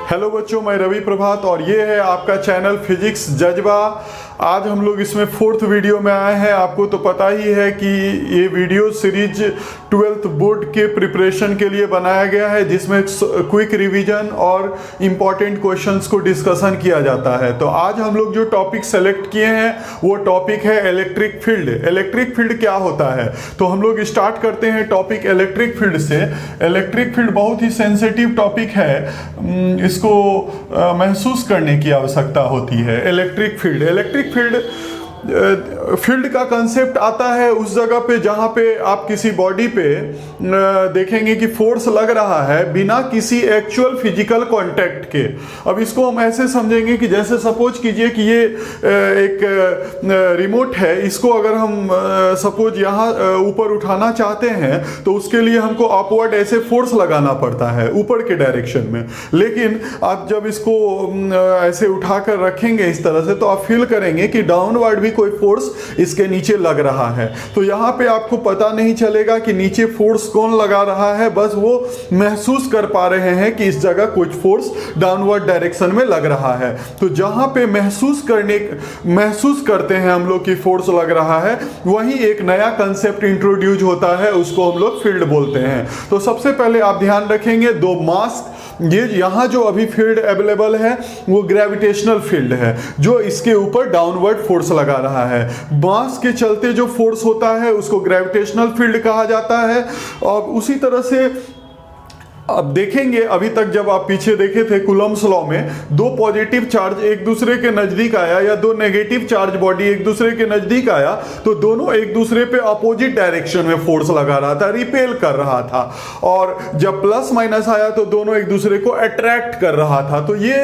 Hello बच्चों, मैं रवि प्रभात और ये है आपका चैनल फिजिक्स जज्बा। आज हम लोग इसमें 4th वीडियो में आए हैं। आपको तो पता ही है कि ये वीडियो सीरीज 12th बोर्ड के प्रिपरेशन के लिए बनाया गया है, जिसमें क्विक रिवीजन और इम्पॉर्टेंट क्वेश्चंस को डिस्कशन किया जाता है। तो आज हम लोग जो टॉपिक सेलेक्ट किए हैं वो टॉपिक है इलेक्ट्रिक फील्ड। इलेक्ट्रिक फील्ड क्या होता है, तो हम लोग स्टार्ट करते हैं टॉपिक इलेक्ट्रिक फील्ड से। इलेक्ट्रिक फील्ड बहुत ही सेंसिटिव टॉपिक है, इसको महसूस करने की आवश्यकता होती है। इलेक्ट्रिक फील्ड फील्ड का कंसेप्ट आता है उस जगह पे जहाँ पे आप किसी बॉडी पे देखेंगे कि फोर्स लग रहा है बिना किसी एक्चुअल फिजिकल कांटेक्ट के। अब इसको हम ऐसे समझेंगे कि जैसे सपोज कीजिए कि ये एक रिमोट है, इसको अगर हम सपोज यहाँ ऊपर उठाना चाहते हैं तो उसके लिए हमको अपवर्ड ऐसे फोर्स लगाना पड़ता है ऊपर के डायरेक्शन में। लेकिन आप जब इसको ऐसे उठाकर रखेंगे इस तरह से, तो आप फील करेंगे कि डाउनवर्ड भी कोई फोर्स इसके नीचे लग रहा है। तो यहाँ पे आपको पता नहीं चलेगा कि नीचे फोर्स कौन लगा रहा है, बस वो महसूस कर पा रहे हैं कि इस जगह कुछ फोर्स डाउनवर्ड डायरेक्शन में लग रहा है। तो जहाँ पे महसूस करते हैं हम लोग कि फोर्स लग रहा है, वहीं एक नया कंसेप्ट इंट्रोड्यूस होता है, उसको हम लोग फील्ड बोलते हैं। तो सबसे पहले आप ध्यान रखेंगे दो मास, ये यहाँ जो अभी फील्ड अवेलेबल है वो ग्रेविटेशनल फील्ड है जो इसके ऊपर डाउनवर्ड फोर्स लगा रहा है। मास के चलते जो फोर्स होता है उसको ग्रेविटेशनल फील्ड कहा जाता है। और उसी तरह से अब देखेंगे, अभी तक जब आप पीछे देखे थे कूलम्ब्स लॉ में, दो पॉजिटिव चार्ज एक दूसरे के नजदीक आया या दो नेगेटिव चार्ज बॉडी एक दूसरे के नजदीक आया तो दोनों एक दूसरे पे अपोजिट डायरेक्शन में फोर्स लगा रहा था, रिपेल कर रहा था। और जब प्लस माइनस आया तो दोनों एक दूसरे को अट्रैक्ट कर रहा था। तो ये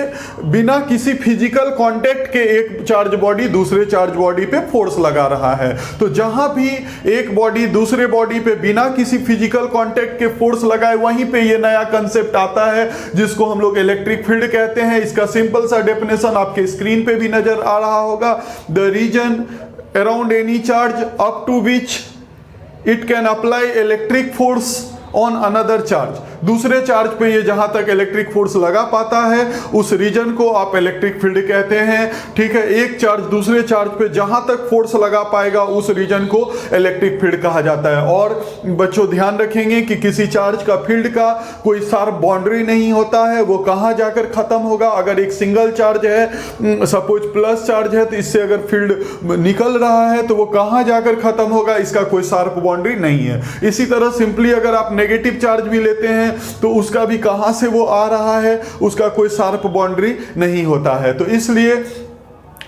बिना किसी फिजिकल कॉन्टेक्ट के एक चार्ज बॉडी दूसरे चार्ज बॉडी पे फोर्स लगा रहा है। तो जहां भी एक बॉडी दूसरे बॉडी पे बिना किसी फिजिकल कॉन्टेक्ट के फोर्स लगाए, वहीं पे ये नया कंसेप्ट आता है जिसको हम लोग इलेक्ट्रिक फील्ड कहते हैं। इसका सिंपल सा डेफिनेशन आपके स्क्रीन पे भी नजर आ रहा होगा। The region around any charge up to which it can apply electric force on another charge. दूसरे चार्ज पे ये जहां तक इलेक्ट्रिक फोर्स लगा पाता है उस रीजन को आप इलेक्ट्रिक फील्ड कहते हैं। ठीक है, एक चार्ज दूसरे चार्ज पे जहां तक फोर्स लगा पाएगा उस रीजन को इलेक्ट्रिक फील्ड कहा जाता है। और बच्चों ध्यान रखेंगे कि किसी चार्ज का फील्ड का कोई शार्प बाउंड्री नहीं होता है, वो कहां जाकर खत्म होगा। अगर एक सिंगल चार्ज है, सपोज प्लस चार्ज है, तो इससे अगर फील्ड निकल रहा है तो वो कहां जाकर खत्म होगा, इसका कोई शार्प बाउंड्री नहीं है। इसी तरह सिंपली अगर आप नेगेटिव चार्ज भी लेते हैं तो उसका भी कहां से वो आ रहा है, उसका कोई शार्प बाउंड्री नहीं होता है। तो इसलिए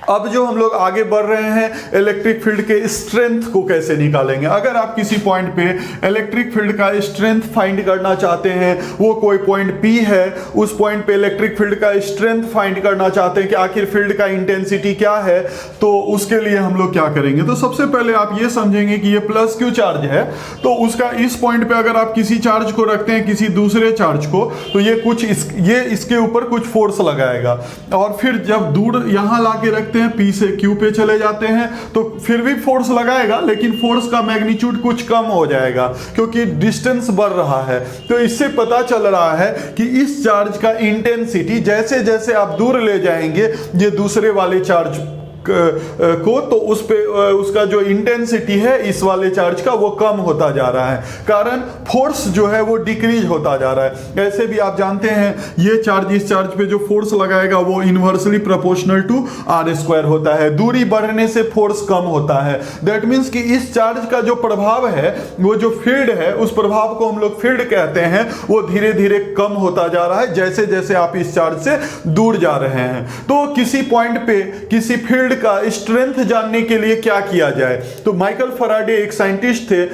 अब जो हम लोग आगे बढ़ रहे हैं, इलेक्ट्रिक फील्ड के स्ट्रेंथ को कैसे निकालेंगे। अगर आप किसी पॉइंट पे इलेक्ट्रिक फील्ड का स्ट्रेंथ फाइंड करना चाहते हैं, वो कोई पॉइंट P है, उस पॉइंट पे इलेक्ट्रिक फील्ड का स्ट्रेंथ फाइंड करना चाहते हैं कि आखिर फील्ड का इंटेंसिटी क्या है, तो उसके लिए हम लोग क्या करेंगे। तो सबसे पहले आप ये समझेंगे कि ये प्लस Q चार्ज है, तो उसका इस पॉइंट पे अगर आप किसी चार्ज को रखते हैं किसी दूसरे चार्ज को, तो ये इसके ऊपर कुछ फोर्स लगाएगा। और फिर जब दूर यहां ला के रखते हैं P से Q पे चले जाते हैं तो फिर भी फोर्स लगाएगा, लेकिन फोर्स का मैग्नीट्यूड कुछ कम हो जाएगा क्योंकि डिस्टेंस बढ़ रहा है। तो इससे पता चल रहा है कि इस चार्ज का इंटेंसिटी जैसे जैसे आप दूर ले जाएंगे ये दूसरे वाले चार्ज को, तो उस पे उसका जो इंटेंसिटी है इस वाले चार्ज का वो कम होता जा रहा है, कारण फोर्स जो है वो डिक्रीज होता जा रहा है। ऐसे भी आप जानते हैं ये चार्ज इस चार्ज पे जो फोर्स लगाएगा वो इनवर्सली प्रोपोर्शनल टू r² होता है। दूरी बढ़ने से फोर्स कम होता है। दैट मीन्स कि इस चार्ज का जो प्रभाव है, वो जो फील्ड है, उस प्रभाव को हम लोग फील्ड कहते हैं, वो धीरे धीरे कम होता जा रहा है जैसे जैसे आप इस चार्ज से दूर जा रहे हैं। तो किसी पॉइंट पे किसी फील्ड का स्ट्रेंथ जानने के लिए क्या किया जाए, तो माइकल फैराडे एक साइंटिस्ट थे,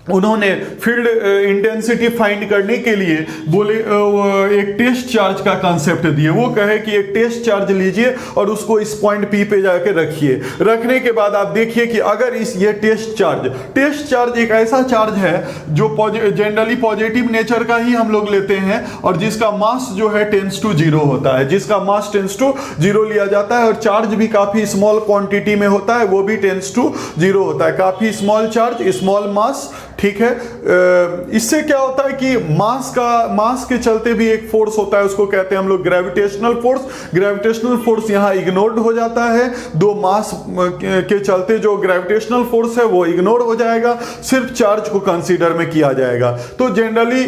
उन्होंने फील्ड इंटेंसिटी फाइंड करने के लिए बोले एक टेस्ट चार्ज का कांसेप्ट दिए। वो कहे कि एक टेस्ट चार्ज लीजिए और उसको इस पॉइंट P पे जाके रखिए। रखने के बाद आप देखिए कि अगर ये टेस्ट चार्ज एक ऐसा चार्ज है जो जनरली पॉजिटिव नेचर का ही हम लोग लेते हैं और जिसका मास जो है टेंस टू 0 होता है, जिसका मास टेंस टू 0 लिया जाता है और चार्ज भी काफी स्मॉल क्वांटिटी में होता है, वो भी टेंस टू 0 होता है। काफी स्मॉल चार्ज, स्मॉल मास, ठीक है। इससे क्या होता है कि मास के चलते भी एक फोर्स होता है, उसको कहते हैं हम लोग ग्रेविटेशनल फोर्स। ग्रेविटेशनल फोर्स यहां इग्नोर्ड हो जाता है, दो मास के चलते जो ग्रेविटेशनल फोर्स है वो इग्नोर हो जाएगा, सिर्फ चार्ज को कंसीडर में किया जाएगा। तो जनरली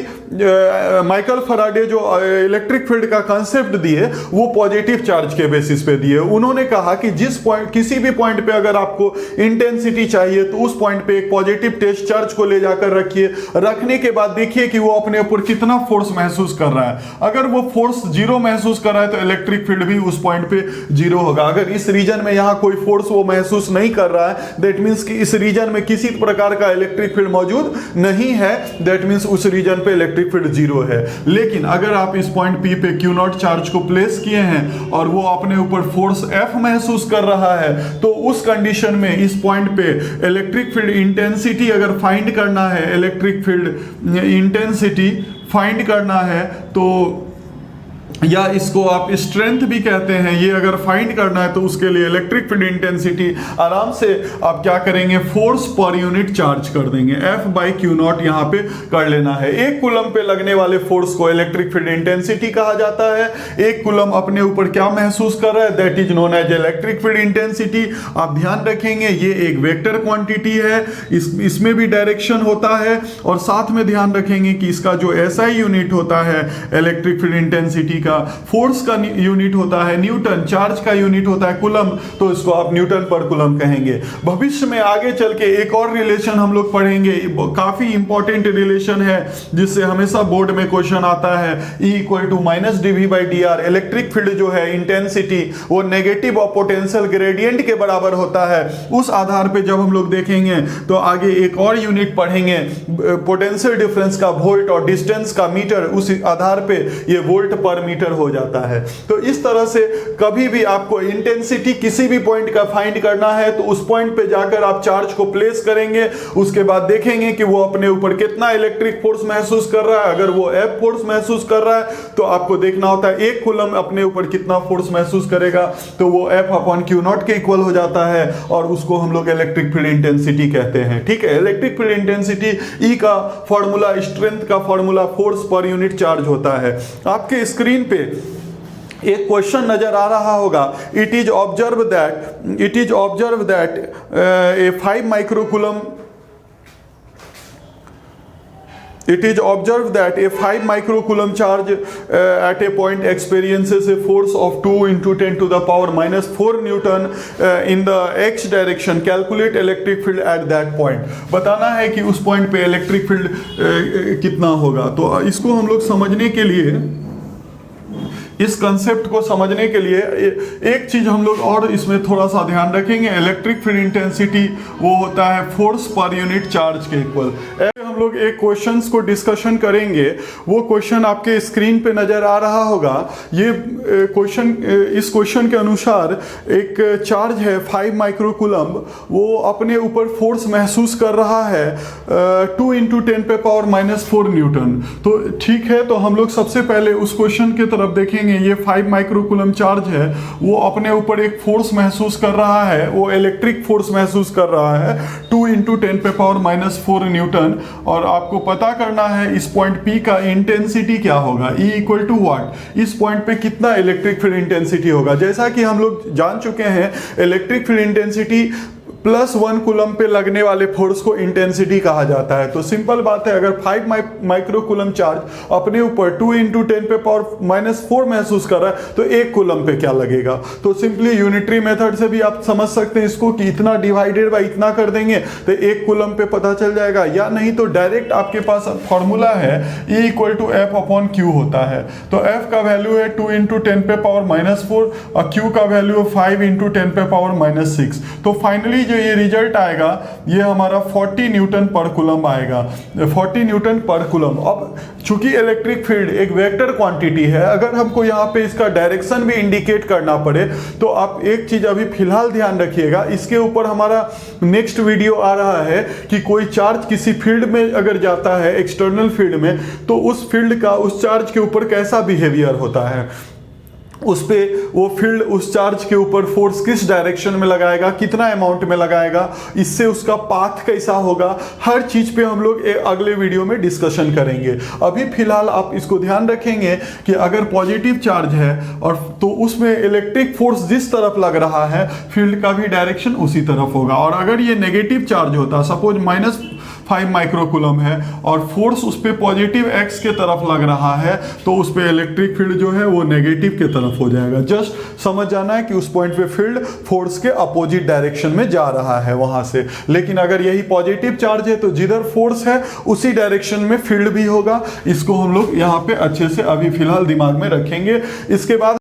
माइकल फैराडे जो इलेक्ट्रिक फील्ड का कांसेप्ट दिए वो पॉजिटिव चार्ज के बेसिस पे दिए। उन्होंने कहा कि जिस पॉइंट, किसी भी पॉइंट पे अगर आपको इंटेंसिटी चाहिए तो उस पॉइंट पे एक पॉजिटिव टेस्ट चार्ज को ले जाकर रखिए, रखने के बाद देखिए कि वो अपने ऊपर कितना फोर्स महसूस कर रहा है। अगर वो फोर्स जीरो महसूस कर रहा है तो इलेक्ट्रिक फील्ड भी उस पॉइंट पे जीरो होगा। अगर इस रीजन में यहां कोई फोर्स वो महसूस नहीं कर रहा है, दैट मींस कि इस रीजन में किसी प्रकार का इलेक्ट्रिक फील्ड मौजूद नहीं है, दैट मींस उस रीजन पे इलेक्ट्रिक फील्ड जीरो है। लेकिन अगर आप इस पॉइंट P पे Q नॉट चार्ज को प्लेस किए हैं और वो अपने ऊपर फोर्स F महसूस कर रहा है, तो उस कंडीशन में इस पॉइंट पे इलेक्ट्रिक फील्ड इंटेंसिटी अगर फाइंड करना है, इलेक्ट्रिक फील्ड इंटेंसिटी फाइंड करना है, तो या इसको आप स्ट्रेंथ भी कहते हैं, ये अगर फाइंड करना है तो उसके लिए इलेक्ट्रिक फील्ड इंटेंसिटी आराम से आप क्या करेंगे, फोर्स पर यूनिट चार्ज कर देंगे, F बाई Q नॉट यहाँ पे कर लेना है। एक कूलम पे लगने वाले फोर्स को इलेक्ट्रिक फील्ड इंटेंसिटी कहा जाता है। एक कूलम अपने ऊपर क्या महसूस कर रहा है, that is known as electric field intensity. आप ध्यान रखेंगे ये एक वेक्टर क्वांटिटी है, इसमें भी डायरेक्शन होता है, और साथ में ध्यान रखेंगे कि इसका जो SI यूनिट होता है इलेक्ट्रिक फील्ड इंटेंसिटी का, फोर्स का यूनिट होता है न्यूटन, चार्ज का यूनिट होता है कूलम, तो इसको आप न्यूटन पर कूलम कहेंगे। भविष्य में आगे चल के एक और रिलेशन हम लोग पढ़ेंगे, काफी इंपॉर्टेंट रिलेशन है जिससे हमेशा बोर्ड में क्वेश्चन आता है, E equal to minus dV/dr। Electric field जो है इंटेंसिटी वो नेगेटिव और पोटेंशियल ग्रेडियंट के बराबर होता है। उस आधार पे जब हम लोग देखेंगे तो आगे एक और यूनिट पढ़ेंगे पोटेंशियल डिफरेंस का, वोल्ट, और डिस्टेंस का मीटर, उस आधार पे ये वोल्ट पर मीटर हो जाता है। तो इस तरह से कभी भी आपको इंटेंसिटी किसी भी पॉइंट का फाइंड करना है तो उस पॉइंट पे जाकर आप चार्ज को प्लेस करेंगे, उसके बाद देखेंगे कि वो अपने ऊपर कितना इलेक्ट्रिक फोर्स महसूस कर रहा है। अगर वो F फोर्स महसूस कर रहा है तो आपको देखना होता है एक कूलम अपने ऊपर कितना फोर्स महसूस करेगा, तो वो F अपॉन Q नॉट के इक्वल हो जाता है, और उसको हम लोग इलेक्ट्रिक फील्ड इंटेंसिटी कहते हैं। ठीक है, इलेक्ट्रिक फील्ड इंटेंसिटी E का फॉर्मूला, स्ट्रेंथ का formula force per unit charge होता है। आपके स्क्रीन पे एक क्वेश्चन नजर आ रहा होगा, it is observe that A 5 microcoulomb It is observed that a 5 microcoulomb charge at a point experiences a force of 2 into 10 to the power minus 4 Newton in the x direction. Calculate electric field at that point. बताना है कि उस point पे electric field कितना होगा। तो इसको हम लोग समझने के लिए, इस कंसेप्ट को समझने के लिए एक चीज हम लोग और इसमें थोड़ा सा ध्यान रखेंगे, इलेक्ट्रिक फील्ड इंटेंसिटी वो होता है फोर्स पर यूनिट चार्ज के इक्वल। हम लोग एक क्वेश्चंस को डिस्कशन करेंगे, वो क्वेश्चन आपके स्क्रीन पे नजर आ रहा होगा। ये क्वेश्चन, इस क्वेश्चन के अनुसार एक चार्ज है 5 माइक्रोकूलम, वो अपने ऊपर फोर्स महसूस कर रहा है 2 into 10 पे पावर माइनस 4 न्यूटन। तो ठीक है, तो हम लोग सबसे पहले उस क्वेश्चन की तरफ देखेंगे। ये 5 माइक्रोकूलम चार्ज है, वो अपने ऊपर एक फोर्स महसूस कर रहा है, वो इलेक्ट्रिक फोर्स महसूस कर रहा है 2 into 10 पे पावर माइनस 4 न्यूटन। और आपको पता करना है इस पॉइंट P का इंटेंसिटी क्या होगा, E इक्वल टू व्हाट, इस पॉइंट पे कितना इलेक्ट्रिक फील्ड इंटेंसिटी होगा। जैसा कि हम लोग जान चुके हैं, इलेक्ट्रिक फील्ड इंटेंसिटी +1 कूलम पे लगने वाले फोर्स को इंटेंसिटी कहा जाता है। तो सिंपल बात है, अगर 5 माइक्रोकूलम चार्ज अपने ऊपर 2 into 10 पे पावर माइनस 4 महसूस कर रहा है तो 1 कूलम पे क्या लगेगा। तो सिंपली यूनिटरी मेथड से भी आप समझ सकते हैं इसको कि इतना डिवाइडेड बाय इतना कर देंगे तो 1 कूलम पे पता चल जाएगा, या नहीं तो डायरेक्ट आपके पास फॉर्मूला है E equal to F upon Q होता है। तो F का वैल्यू है 2 into 10 पे पावर माइनस 4 और Q का वैल्यू है 5 into 10 पे पावर माइनस 6। तो फाइनली जो ये रिजल्ट आएगा ये हमारा 40 न्यूटन पर कूलम आएगा, 40 न्यूटन पर कूलम। अब चूंकि इलेक्ट्रिक फील्ड एक वेक्टर क्वांटिटी है, अगर हमको यहाँ पे इसका डायरेक्शन भी इंडिकेट करना पड़े तो आप एक चीज अभी फिलहाल ध्यान रखिएगा, इसके ऊपर हमारा नेक्स्ट वीडियो आ रहा है कि कोई चार्ज किसी फील्ड में अगर जाता है, एक्सटर्नल फील्ड में, तो उस फील्ड का उस चार्ज के ऊपर कैसा बिहेवियर होता है। उस पे वो फील्ड उस चार्ज के ऊपर फोर्स किस डायरेक्शन में लगाएगा, कितना अमाउंट में लगाएगा, इससे उसका पाथ कैसा होगा, हर चीज पे हम लोग अगले वीडियो में डिस्कशन करेंगे। अभी फिलहाल आप इसको ध्यान रखेंगे कि अगर पॉजिटिव चार्ज है और तो उसमें इलेक्ट्रिक फोर्स जिस तरफ लग रहा है फील्ड का भी डायरेक्शन उसी तरफ होगा। और अगर ये नेगेटिव चार्ज होता, सपोज -5 माइक्रोकूलम है और फोर्स उस पर पॉजिटिव एक्स के तरफ लग रहा है, तो उस पर इलेक्ट्रिक फील्ड जो है वो नेगेटिव के तरफ हो जाएगा। जस्ट समझ जाना है कि उस पॉइंट पे फील्ड फोर्स के अपोजिट डायरेक्शन में जा रहा है वहां से। लेकिन अगर यही पॉजिटिव चार्ज है तो जिधर फोर्स है उसी डायरेक्शन में फील्ड भी होगा। इसको हम लोग यहाँ पे अच्छे से अभी फिलहाल दिमाग में रखेंगे। इसके बाद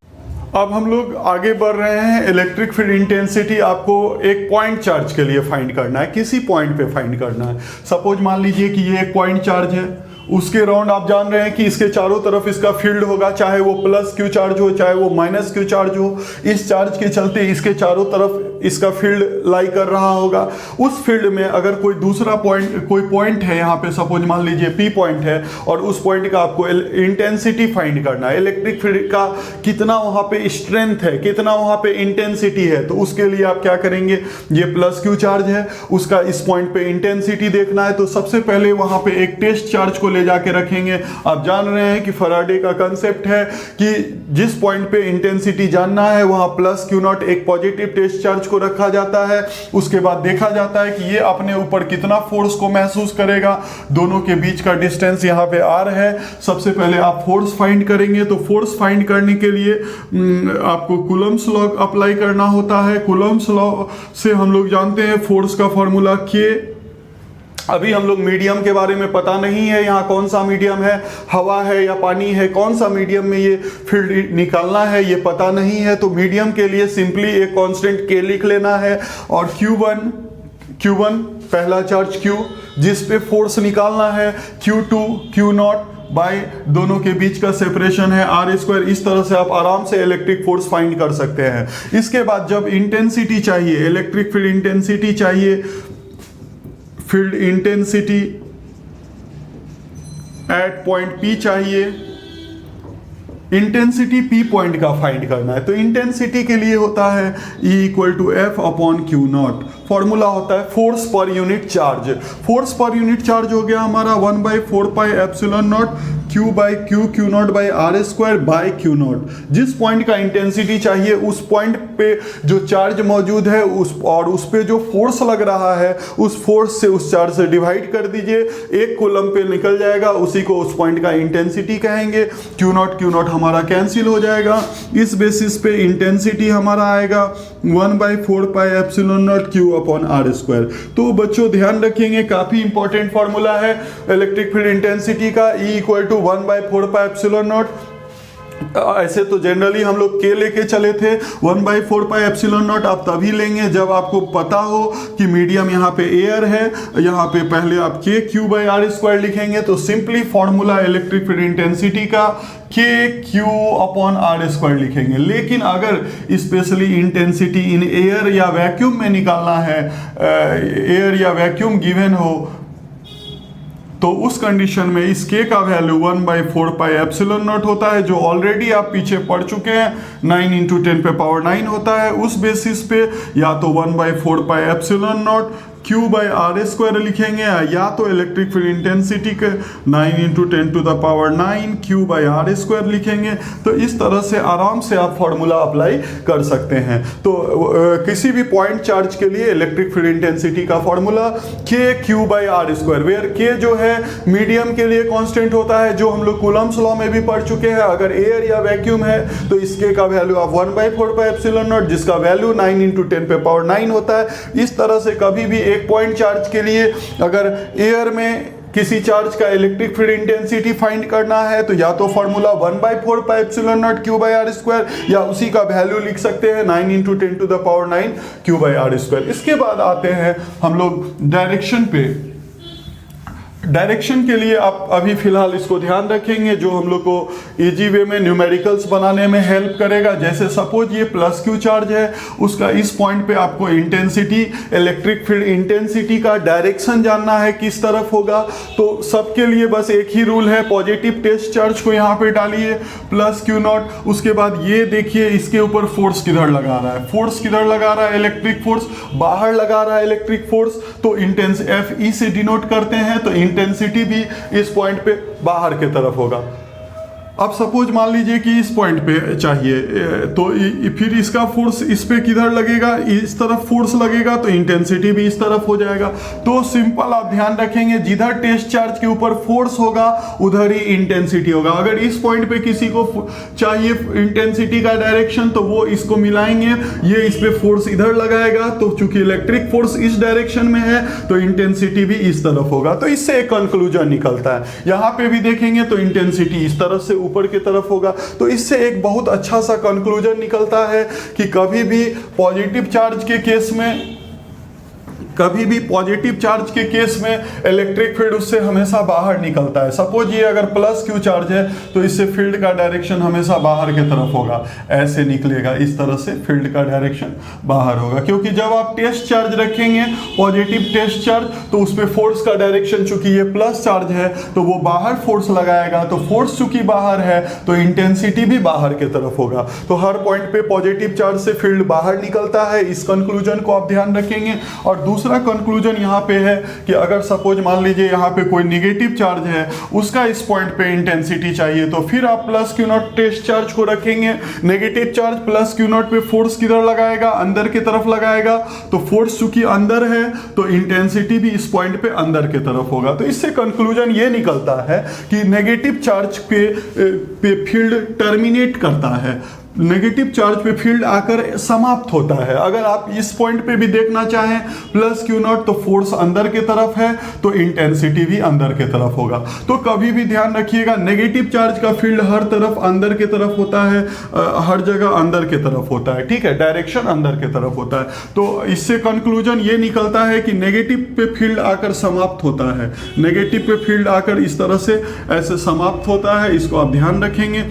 अब हम लोग आगे बढ़ रहे हैं। इलेक्ट्रिक फील्ड इंटेंसिटी आपको एक पॉइंट चार्ज के लिए फाइंड करना है, किसी पॉइंट पे फाइंड करना है। सपोज मान लीजिए कि ये एक पॉइंट चार्ज है, उसके राउंड आप जान रहे हैं कि इसके चारों तरफ इसका फील्ड होगा, चाहे वो प्लस क्यू चार्ज हो चाहे वो माइनस क्यू चार्ज हो। इस चार्ज के चलते इसके चारों तरफ इसका फील्ड लाई कर रहा होगा। उस फील्ड में अगर कोई दूसरा पॉइंट है, यहाँ पे सपोज मान लीजिए पी पॉइंट है, और उस पॉइंट का आपको इंटेंसिटी फाइंड करना है, इलेक्ट्रिक फील्ड का कितना वहाँ पे स्ट्रेंथ है, कितना वहाँ पे इंटेंसिटी है। तो उसके लिए आप क्या करेंगे, ये प्लस क्यू चार्ज है, उसका इस पॉइंट पे इंटेंसिटी देखना है। तो सबसे पहले वहाँ पे एक टेस्ट चार्ज को ले जाके रखेंगे। आप जान रहे हैं कि फैराडे का कंसेप्ट है कि जिस पॉइंट पे इंटेंसिटी जानना है वहां प्लस क्यू नॉट एक पॉजिटिव टेस्ट चार्ज को रखा जाता है। उसके बाद देखा जाता है कि ये अपने ऊपर कितना फोर्स को महसूस करेगा। दोनों के बीच का डिस्टेंस यहाँ पे आर है। सबसे पहले आप फोर्स फाइंड करेंगे, तो फोर्स फाइंड करने के लिए आपको कूलम्ब्स लॉ अप्लाई करना होता है। कूलम्ब्स लॉ से हम लोग जानते हैं फोर्स का फॉर्मूला के। अभी हम लोग मीडियम के बारे में पता नहीं है, यहाँ कौन सा मीडियम है, हवा है या पानी है, कौन सा मीडियम में ये फील्ड निकालना है ये पता नहीं है। तो मीडियम के लिए सिंपली एक कांस्टेंट के लिख लेना है, और Q1 पहला चार्ज Q जिस पे फोर्स निकालना है, Q2 Q0 बाय दोनों के बीच का सेपरेशन है R²। इस तरह से आप आराम से इलेक्ट्रिक फोर्स फाइंड कर सकते हैं। इसके बाद जब इंटेंसिटी चाहिए, इलेक्ट्रिक फील्ड इंटेंसिटी चाहिए, field intensity at point P चाहिए, इंटेंसिटी P पॉइंट का फाइंड करना है। तो इंटेंसिटी के लिए होता है E=F/Q0। फॉर्मूला होता है force per unit charge. Force per unit charge हो गया हमारा 1/4πε0 Q/Q/R² जिस पॉइंट का इंटेंसिटी चाहिए उस पॉइंट पे जो चार्ज मौजूद है उस पे जो फोर्स लग रहा है उस फोर्स से उस चार्ज से डिवाइड कर दीजिए, एक कूलम पे निकल जाएगा, उसी को उस पॉइंट का इंटेंसिटी कहेंगे। Q0 हमारा कैंसिल हो जाएगा। इस बेसिस पे इंटेंसिटी हमारा आएगा 1/4πε0 Q/R²। तो बच्चों ध्यान रखेंगे, काफी इंपॉर्टेंट फॉर्मूला है इलेक्ट्रिक फील्ड इंटेंसिटी का, E=1/4πε0। ऐसे तो जनरली हम लोग के लेके चले थे, 1/4πε0 आप तभी लेंगे जब आपको पता हो कि मीडियम यहाँ पे एयर है। यहाँ पे पहले आप KQ/R² लिखेंगे, तो simply formula electric field intensity का KQ/R² लिखेंगे। लेकिन अगर स्पेशली इंटेंसिटी इन एयर या वैक्यूम में निकालना है, एयर या वैक्यूम गिवन हो, तो उस कंडीशन में इस K का वैल्यू 1/4πε0 होता है, जो ऑलरेडी आप पीछे पढ़ चुके हैं, 9 × 10⁹ होता है। उस बेसिस पे या तो 1/4πε0 Q/R² लिखेंगे, या तो इलेक्ट्रिक फील्ड इंटेंसिटी के 9 × 10⁹ Q/R² लिखेंगे। तो इस तरह से आराम से आप फॉर्मूला अप्लाई कर सकते हैं। तो किसी भी पॉइंट चार्ज के लिए इलेक्ट्रिक फील्ड इंटेंसिटी का फॉर्मूला KQ/R², वेयर K जो है मीडियम के लिए कांस्टेंट होता है, जो हम लोग कूलम्ब्स लॉ में भी पढ़ चुके हैं। अगर एयर या वैक्यूम है तो इसके का वैल्यू आप 1/4πε0 जिसका वैल्यू 9 × 10⁹ होता है। इस तरह से कभी भी एक पॉइंट चार्ज के लिए अगर एयर में किसी चार्ज का इलेक्ट्रिक फील्ड इंटेंसिटी फाइंड करना है तो या तो फॉर्मूला 1/4πε0 Q/R² या उसी का वैल्यू लिख सकते हैं 9 × 10⁹ Q/R²। इसके बाद आते हैं हम लोग डायरेक्शन पे। डायरेक्शन के लिए आप अभी फिलहाल इसको ध्यान रखेंगे, जो हम लोग को इजी वे में न्यूमेरिकल्स बनाने में हेल्प करेगा। जैसे सपोज ये प्लस क्यू चार्ज है, उसका इस पॉइंट पे आपको इंटेंसिटी, इलेक्ट्रिक फील्ड इंटेंसिटी का डायरेक्शन जानना है किस तरफ होगा। तो सबके लिए बस एक ही रूल है, पॉजिटिव टेस्ट चार्ज को यहाँ पे डालिए प्लस क्यू नॉट, उसके बाद ये देखिए इसके ऊपर फोर्स किधर लगा रहा है, फोर्स किधर लगा रहा है, इलेक्ट्रिक फोर्स बाहर लगा रहा है, इलेक्ट्रिक फोर्स तो इंटेंस एफ ई से डिनोट करते हैं, तो इंटेंसिटी भी इस पॉइंट पे बाहर की तरफ होगा। अब सपोज मान लीजिए कि इस पॉइंट पे चाहिए, तो फिर इसका फोर्स इस पे किधर लगेगा, इस तरफ फोर्स लगेगा, तो इंटेंसिटी भी इस तरफ हो जाएगा। तो सिंपल आप ध्यान रखेंगे, जिधर टेस्ट चार्ज के ऊपर फोर्स होगा उधर ही इंटेंसिटी होगा। अगर इस पॉइंट पे किसी को चाहिए इंटेंसिटी का डायरेक्शन, तो वो इसको मिलाएंगे, ये इस पे फोर्स इधर लगाएगा, तो चूंकि इलेक्ट्रिक फोर्स इस डायरेक्शन में है तो इंटेंसिटी भी इस तरफ होगा। तो इससे एक कंक्लूजन निकलता है। यहाँ पे भी देखेंगे तो इंटेंसिटी इस तरफ से ऊपर की तरफ होगा। तो इससे एक बहुत अच्छा सा कंक्लूजन निकलता है कि कभी भी पॉजिटिव चार्ज के केस में, कभी भी पॉजिटिव चार्ज के केस में इलेक्ट्रिक फील्ड उससे हमेशा बाहर निकलता है। सपोज ये अगर प्लस क्यू चार्ज है तो इससे फील्ड का डायरेक्शन हमेशा बाहर की तरफ होगा, ऐसे निकलेगा, इस तरह से फील्ड का डायरेक्शन बाहर होगा। क्योंकि जब आप टेस्ट चार्ज रखेंगे, पॉजिटिव टेस्ट चार्ज, तो उस पर फोर्स का डायरेक्शन, चूंकि ये प्लस चार्ज है तो वो बाहर फोर्स लगाएगा, तो फोर्स चूंकि बाहर है तो इंटेंसिटी भी बाहर की तरफ होगा। तो हर पॉइंट पे पॉजिटिव चार्ज से फील्ड बाहर निकलता है। इस कंक्लूजन को आप ध्यान रखेंगे। और दूसरा कंक्लूजन यहाँ पे है कि अगर सपोज मान लीजिए यहाँ पे कोई निगेटिव चार्ज है, उसका इस पॉइंट पे इंटेंसिटी चाहिए, तो फिर आप plus Q not test charge को रखेंगे। Negative charge plus Q not पे फोर्स किधर लगाएगा, अंदर की तरफ लगाएगा, तो फोर्स चूंकि अंदर है तो इंटेंसिटी भी इस पॉइंट पे अंदर की तरफ होगा। तो इससे कंक्लूजन ये निकलता है कि नेगेटिव चार्ज पे फील्ड टर्मिनेट करता है, नेगेटिव चार्ज पे फील्ड आकर समाप्त होता है। अगर आप इस पॉइंट पे भी देखना चाहें प्लस क्यू नॉट, तो फोर्स अंदर की तरफ है तो इंटेंसिटी भी अंदर की तरफ होगा। तो कभी भी ध्यान रखिएगा, नेगेटिव चार्ज का फील्ड हर तरफ अंदर की तरफ होता है, हर जगह अंदर की तरफ होता है, ठीक है, डायरेक्शन अंदर की तरफ होता है। तो इससे कंक्लूजन ये निकलता है कि नेगेटिव पे फील्ड आकर समाप्त होता है, नेगेटिव पे फील्ड आकर इस तरह से ऐसे समाप्त होता है। इसको आप ध्यान रखेंगे,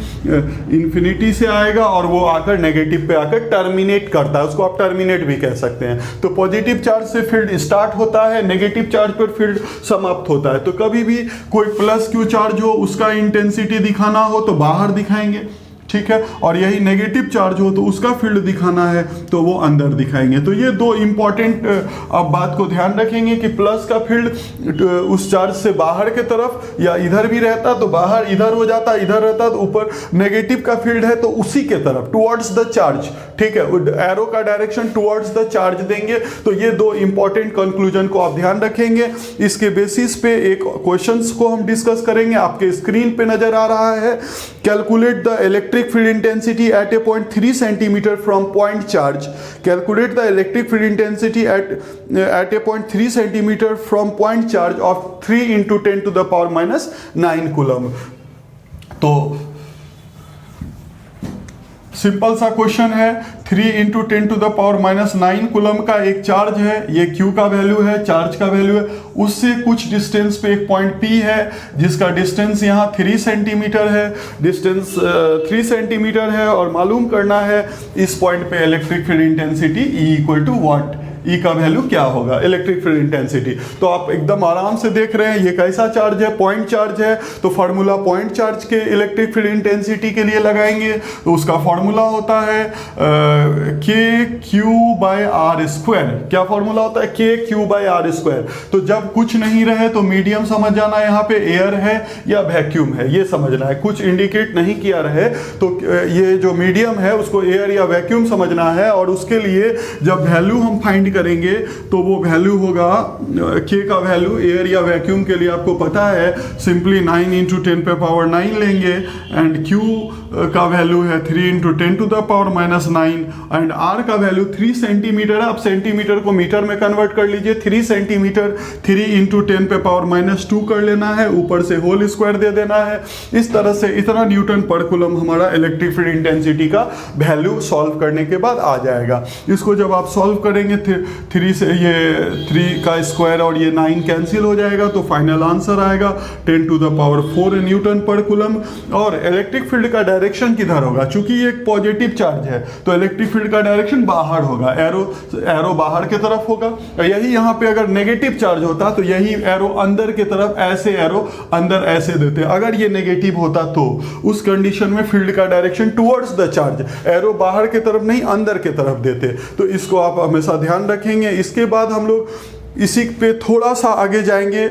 इंफिनिटी से आएगा और वो आकर नेगेटिव पे आकर टर्मिनेट करता है, उसको आप टर्मिनेट भी कह सकते हैं। तो पॉजिटिव चार्ज से फील्ड स्टार्ट होता है, नेगेटिव चार्ज पर फील्ड समाप्त होता है। तो कभी भी कोई प्लस क्यू चार्ज हो, उसका इंटेंसिटी दिखाना हो तो बाहर दिखाएंगे, ठीक है, और यही नेगेटिव चार्ज हो तो उसका फील्ड दिखाना है तो वो अंदर दिखाएंगे। तो ये दो इंपॉर्टेंट आप बात को ध्यान रखेंगे कि प्लस का फील्ड उस चार्ज से बाहर के तरफ, या इधर भी रहता तो बाहर, इधर हो जाता, इधर रहता तो ऊपर। नेगेटिव का फील्ड है तो उसी के तरफ, टुवर्ड्स द चार्ज, ठीक है, एरो का डायरेक्शन टुवर्ड्स द चार्ज देंगे। तो ये दो इंपॉर्टेंट कंक्लूजन को आप ध्यान रखेंगे। इसके बेसिस पे एक क्वेश्चंस को हम डिस्कस करेंगे, आपके स्क्रीन पे नजर आ रहा है। Calculate the electric field intensity at a point 3 centimeter from point charge. Calculate the electric field intensity at a point 3 centimeter from point charge of 3 into 10 to the power minus 9 coulomb. तो simple सा question है, 3 into 10 to the power minus 9 coulomb का एक charge है, ये Q का value है, charge का वैल्यू है, उससे कुछ डिस्टेंस पे एक पॉइंट P है जिसका डिस्टेंस यहाँ 3 सेंटीमीटर है, डिस्टेंस 3 सेंटीमीटर है, और मालूम करना है इस पॉइंट पे electric field intensity E equal to what, E का वैल्यू क्या होगा, इलेक्ट्रिक फील्ड इंटेंसिटी। तो आप एकदम आराम से देख रहे हैं ये कैसा चार्ज है, पॉइंट चार्ज है, तो फार्मूला पॉइंट चार्ज के इलेक्ट्रिक फील्ड इंटेंसिटी के लिए लगाएंगे। तो उसका फार्मूला होता है KQ/R²। क्या फार्मूला होता है? KQ/R²। तो जब कुछ नहीं रहे तो मीडियम समझ जाना, यहाँ पे एयर है या वैक्यूम है ये समझना है, कुछ इंडिकेट नहीं किया रहे तो ये जो मीडियम है उसको एयर या वैक्यूम समझना है। और उसके लिए जब वैल्यू हम फाइंड करेंगे तो वो वैल्यू होगा, K का वैल्यू एयर या वैक्यूम के लिए आपको पता है, सिंपली 9 इंटू 10 पे पावर 9 लेंगे, एंड Q का वैल्यू है 3 into 10 to the power minus 9, and R का वैल्यू 3 सेंटीमीटर है। अब सेंटीमीटर को मीटर में कन्वर्ट कर लीजिए, 3 सेंटीमीटर 3 इंटू 10 पे पावर माइनस 2 कर लेना है, ऊपर से होल स्क्वायर दे देना है। इस तरह से इतना न्यूटन पर कूलम हमारा इलेक्ट्रिक फील्ड इंटेंसिटी का वैल्यू सॉल्व करने के बाद आ जाएगा। इसको जब आप सॉल्व करेंगे 3 से ये 3 का स्क्वायर और ये 9 कैंसिल हो जाएगा, तो फाइनल आंसर आएगा 10⁴ न्यूटन पर कूलम। और इलेक्ट्रिक फील्ड का डायरेक्शन किधर होगा, चूंकि ये एक पॉजिटिव चार्ज है तो इलेक्ट्रिक फील्ड का डायरेक्शन बाहर होगा, एरो बाहर की तरफ होगा। यही यहाँ पे अगर नेगेटिव चार्ज होता तो यही एरो अंदर की तरफ, ऐसे एरो अंदर ऐसे देते। अगर ये नेगेटिव होता तो उस कंडीशन में फील्ड का direction towards the charge, arrow बाहर की तरफ नहीं अंदर की तरफ देते। तो इसको आप हमेशा ध्यान रखेंगे। इसके बाद हम लोग इसी पे थोड़ा सा आगे जाएंगे।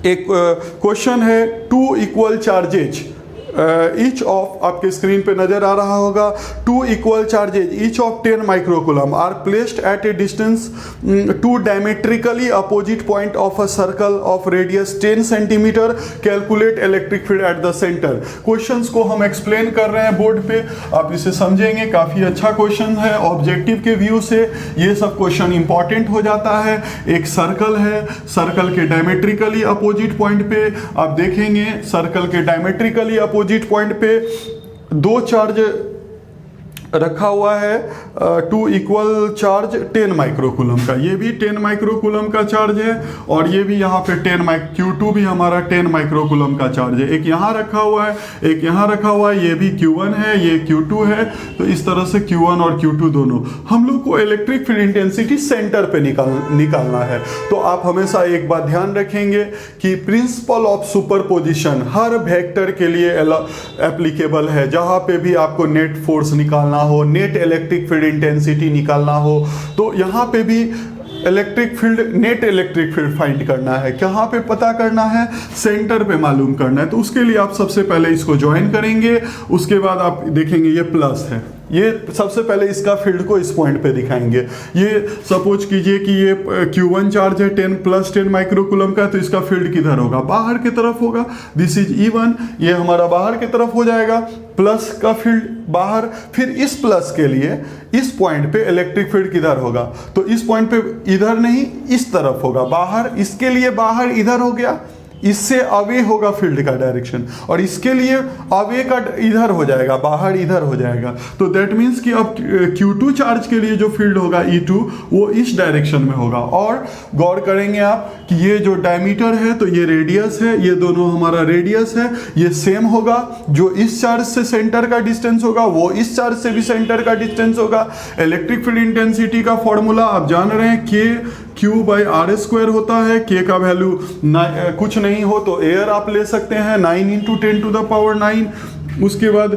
एक क्वेश्चन है, 2 इक्वल चार्जेज ईच ऑफ, आपके स्क्रीन पे नजर आ रहा होगा, 2 equal charges each of 10 microcoulomb are placed at a distance 2 diametrically opposite point of a circle of radius 10 centimetre, calculate electric field at the centre. Questions को हम explain कर रहे हैं बोर्ड पे, आप इसे समझेंगे। काफी अच्छा क्वेश्चन है, ऑब्जेक्टिव के व्यू से ये सब क्वेश्चन इंपॉर्टेंट हो जाता है। एक सर्कल है, सर्कल के डायमेट्रिकली अपोजिट पॉइंट पे आप देखेंगे, सर्कल के डायमेट्रिकली अपोजिट पॉइंट पे 2 चार्ज रखा हुआ है, 2 इक्वल चार्ज 10 माइक्रोकूलम का, ये भी 10 माइक्रोकूलम का चार्ज है और ये भी यहाँ पे Q2 भी हमारा 10 माइक्रोकूलम का चार्ज है। एक यहाँ रखा हुआ है, एक यहाँ रखा हुआ है, ये भी Q1 है, ये Q2 है। तो इस तरह से Q1 और Q2 दोनों, हम लोग को इलेक्ट्रिक फील्ड इंटेंसिटी सेंटर पे निकालना है। तो आप हमेशा एक बात ध्यान रखेंगे कि principle of superposition her vector के लिए एप्लीकेबल है। जहाँ पे भी आपको नेट फोर्स निकालना हो, नेट इलेक्ट्रिक फील्ड इंटेंसिटी निकालना हो, तो यहाँ पे भी electric field, net electric field find करना है। कहाँ पे पता करना है, सेंटर पे मालूम करना है। तो उसके लिए आप सबसे पहले इसको ज्वाइन करेंगे, उसके बाद आप देखेंगे ये प्लस है, ये सबसे पहले इसका फील्ड को इस पॉइंट पे दिखाएंगे। ये सपोज कीजिए कि ये Q1 चार्ज है 10 + 10 माइक्रोकूलम का, तो इसका फील्ड किधर होगा, बाहर की तरफ होगा। दिस इज E1, ये हमारा बाहर की तरफ हो जाएगा, प्लस का फील्ड बाहर। फिर इस प्लस के लिए इस पॉइंट पे इलेक्ट्रिक फील्ड किधर होगा, तो इस पॉइंट पे इधर नहीं, इस तरफ होगा, बाहर। इसके लिए बाहर इधर हो गया, इससे अवे होगा फील्ड का डायरेक्शन, और इसके लिए अवे का इधर हो जाएगा, बाहर इधर हो जाएगा। तो दैट मीन्स कि अब Q2 चार्ज के लिए जो फील्ड होगा E2 वो इस डायरेक्शन में होगा। और गौर करेंगे आप कि ये जो डायमीटर है तो ये रेडियस है, ये दोनों हमारा रेडियस है, ये सेम होगा। जो इस चार्ज से सेंटर का डिस्टेंस होगा वो इस चार्ज से भी सेंटर का डिस्टेंस होगा। इलेक्ट्रिक फील्ड इंटेंसिटी का फॉर्मूला आप जान रहे हैं, Q/r² होता है। K का वैल्यू कुछ नहीं हो तो एयर आप ले सकते हैं, 9 × 10⁹ उसके बाद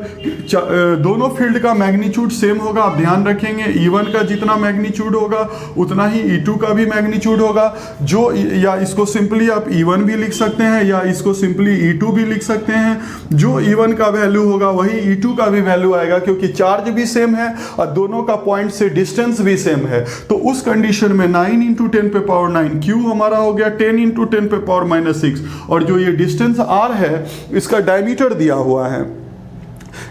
दोनों फील्ड का मैग्नीट्यूड सेम होगा, आप ध्यान रखेंगे। E1 का जितना मैग्नीट्यूड होगा उतना ही E2 का भी मैग्नीट्यूड होगा। जो, या इसको सिंपली आप E1 भी लिख सकते हैं या इसको सिंपली E2 भी लिख सकते हैं। जो E1 का वैल्यू होगा वही E2 का भी वैल्यू आएगा, क्योंकि चार्ज भी सेम है और दोनों का पॉइंट से डिस्टेंस भी सेम है। तो उस कंडीशन में 9 × 10⁹ Q हमारा हो गया 10 × 10⁻⁶, और जो ये डिस्टेंस R है इसका डायमीटर दिया हुआ है,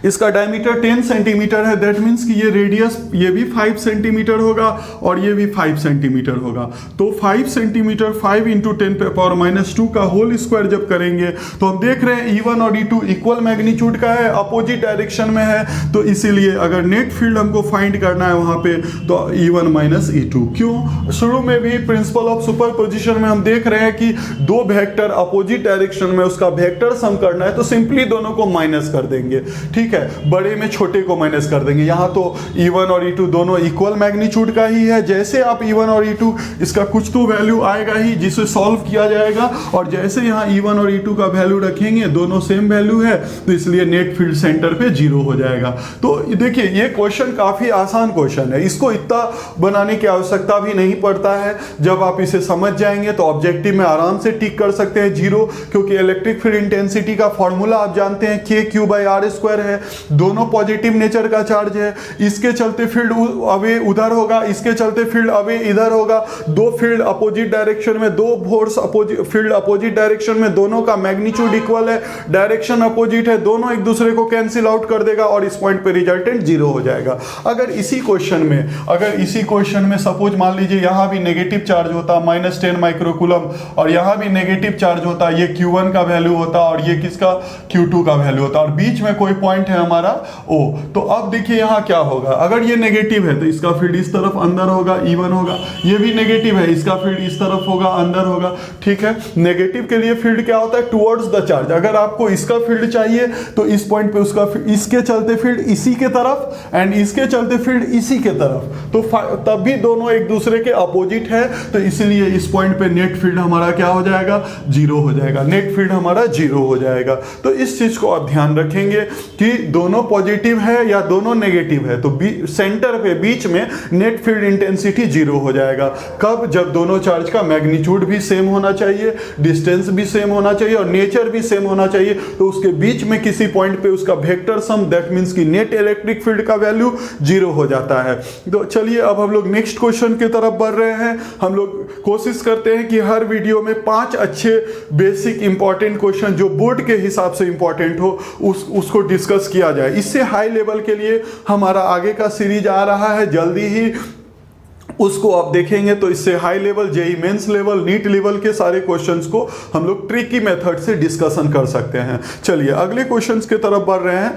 इसका डायमीटर 10 सेंटीमीटर है। दैट मीन्स कि ये रेडियस, ये भी 5 सेंटीमीटर होगा और ये भी 5 सेंटीमीटर होगा। तो 5 सेंटीमीटर 5 × 10⁻² का होल स्क्वायर जब करेंगे तो हम देख रहे हैं E1 और E2 इक्वल मैग्नीट्यूड का है, अपोजिट डायरेक्शन में है। तो इसीलिए अगर नेट फील्ड हमको फाइंड करना है वहां पे तो E1 - E2। क्यों, शुरू में भी प्रिंसिपल ऑफ सुपरपोजिशन में हम देख रहे हैं कि दो वेक्टर अपोजिट डायरेक्शन में उसका वेक्टर सम करना है तो सिंपली दोनों को माइनस कर देंगे। ठीक है, बड़े में छोटे को माइनस कर देंगे। यहाँ तो E1 और E2 दोनों इक्वल मैग्नीट्यूड का ही है। जैसे आप E1 और E2 इसका कुछ तो वैल्यू आएगा ही जिसे सॉल्व किया जाएगा, और जैसे यहाँ E1 और E2 का वैल्यू रखेंगे दोनों सेम वैल्यू है तो इसलिए नेट फील्ड सेंटर पे 0 हो जाएगा। तो देखिए ये क्वेश्चन काफी आसान क्वेश्चन है, इसको इतना बनाने की आवश्यकता भी नहीं पड़ता है। जब आप इसे समझ जाएंगे तो ऑब्जेक्टिव में आराम से टिक कर सकते हैं 0, क्योंकि इलेक्ट्रिक फील्ड इंटेंसिटी का फॉर्मूला आप जानते हैं KQ/r² है। दोनों पॉजिटिव नेचर का चार्ज है, इसके चलते फील्ड अवे उधर होगा, इसके चलते फील्ड अवे इधर होगा। दो फील्ड अपोजिट डायरेक्शन में, दो फोर्स फील्ड अपोजिट डायरेक्शन में, दोनों का मैग्नीट्यूड इक्वल है, डायरेक्शन अपोजिट है, दोनों एक दूसरे को कैंसिल आउट कर देगा और इस पॉइंट पे रिजल्टेंट 0 हो जाएगा। अगर इसी क्वेश्चन में सपोज मान लीजिए यहाँ भी नेगेटिव चार्ज होता -10 माइक्रोकूलम और यहाँ भी नेगेटिव चार्ज होता, ये Q1 का वैल्यू होता और ये किसका Q2 का वैल्यू होता, और बीच में कोई पॉइंट है हमारा O। तो अब देखिए यहाँ क्या होगा, अगर ये नेगेटिव है तो इसका फील्ड इस तरफ अंदर होगा, E1 होगा। ये भी नेगेटिव है, इसका फील्ड इस तरफ होगा, अंदर होगा। ठीक है, नेगेटिव के लिए फील्ड क्या होता है, टुवर्ड्स द चार्ज। अगर आपको इसका फील्ड चाहिए तो इस पॉइंट पे उसका इसके चलते फील्ड इसी के तरफ एंड इसके चलते फील्ड इसी के तरफ, तो तब भी दोनों एक दूसरे के अपोजिट है, तो इसलिए इस पॉइंट पे नेट फील्ड हमारा क्या हो जाएगा, जीरो हो जाएगा। नेट फील्ड हमारा जीरो हो जाएगा। तो इस चीज को आप ध्यान रखेंगे कि दोनों पॉजिटिव है या दोनों नेगेटिव है, तो सेंटर पे बीच में नेट फील्ड इंटेंसिटी जीरो हो जाएगा। कब, जब दोनों चार्ज का मैग्नीट्यूड भी सेम होना चाहिए, डिस्टेंस भी सेम होना चाहिए और नेचर भी सेम होना चाहिए। तो उसके बीच में किसी पॉइंट पे उसका वेक्टर सम, दैट मींस कि नेट इलेक्ट्रिक फील्ड का वैल्यू जीरो हो जाता है। तो चलिए अब हम लोग नेक्स्ट क्वेश्चन की तरफ बढ़ रहे हैं। हम लोग कोशिश करते हैं कि हर वीडियो में 5 अच्छे बेसिक इंपॉर्टेंट क्वेश्चन जो बोर्ड के हिसाब से इंपॉर्टेंट हो उसको डिस्कस किया जाए। इससे हाई लेवल के लिए हमारा आगे का सीरीज आ रहा है जल्दी ही, उसको आप देखेंगे तो इससे high level, JEE Mains level, NEET level के सारे क्वेश्चंस को हम लोग ट्रिकी मेथड से डिस्कशन कर सकते हैं। चलिए अगले क्वेश्चंस की तरफ बढ़ रहे हैं।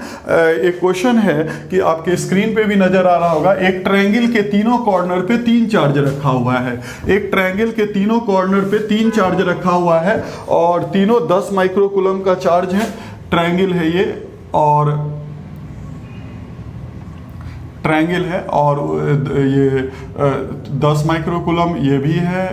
एक क्वेश्चन है कि आपके स्क्रीन पे भी नजर आ रहा होगा, एक ट्रायंगल के तीनों कॉर्नर पे 3 चार्ज रखा हुआ है। एक ट्रायंगल के तीनों कॉर्नर पे 3 चार्ज रखा हुआ है और तीनों 10 माइक्रोकूलम का चार्ज है। ट्रायंगल है ये और ट्रायंगल है और ये 10 माइक्रोकूलम ये भी है।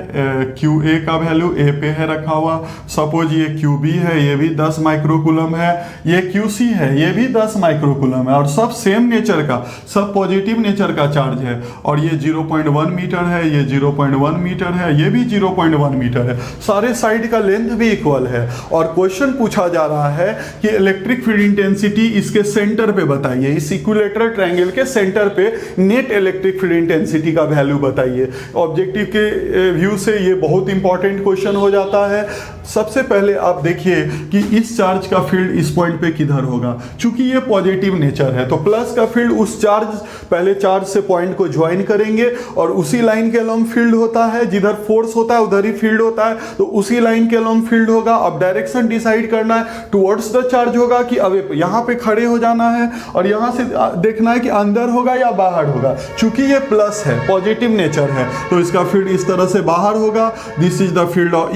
QA का वैल्यू A पे है रखा हुआ। सपोज ये QB है, ये भी 10 माइक्रोकूलम है। ये QC है, ये भी 10 माइक्रोकूलम है और सब सेम नेचर का, सब पॉजिटिव नेचर का चार्ज है। और ये 0.1 मीटर है, ये 0.1 मीटर है, ये भी 0.1 मीटर है। सारे साइड का लेंथ भी इक्वल है और क्वेश्चन पूछा जा रहा है कि इलेक्ट्रिक फील्ड इंटेंसिटी इसके सेंटर पे बताइए। इस इक्विलेटरल ट्रायंगल के सेंटर पे नेट इलेक्ट्रिक फील्ड इंटेंसिटी का वैल्यू बताइए। ऑब्जेक्टिव के व्यू से ये बहुत इंपॉर्टेंट क्वेश्चन हो जाता है। सबसे पहले आप देखिए कि इस चार्ज का फील्ड इस पॉइंट पे किधर होगा। चूंकि ये पॉजिटिव नेचर है तो प्लस का फील्ड उस चार्ज, पहले चार्ज से पॉइंट को ज्वाइन करेंगे और उसी लाइन के अलोंग फील्ड होता है। जिधर फोर्स होता है उधर ही फील्ड होता है, तो उसी लाइन के अलोंग फील्ड होगा। अब डायरेक्शन डिसाइड करना है, टुवर्ड्स द चार्ज होगा कि अब यहाँ पे खड़े हो जाना है और यहाँ से देखना है कि अंदर होगा या बाहर होगा। चूंकि ये प्लस है, पॉजिटिव नेचर है, तो इसका फील्ड इस तरह से बाहर होगा। This is the field of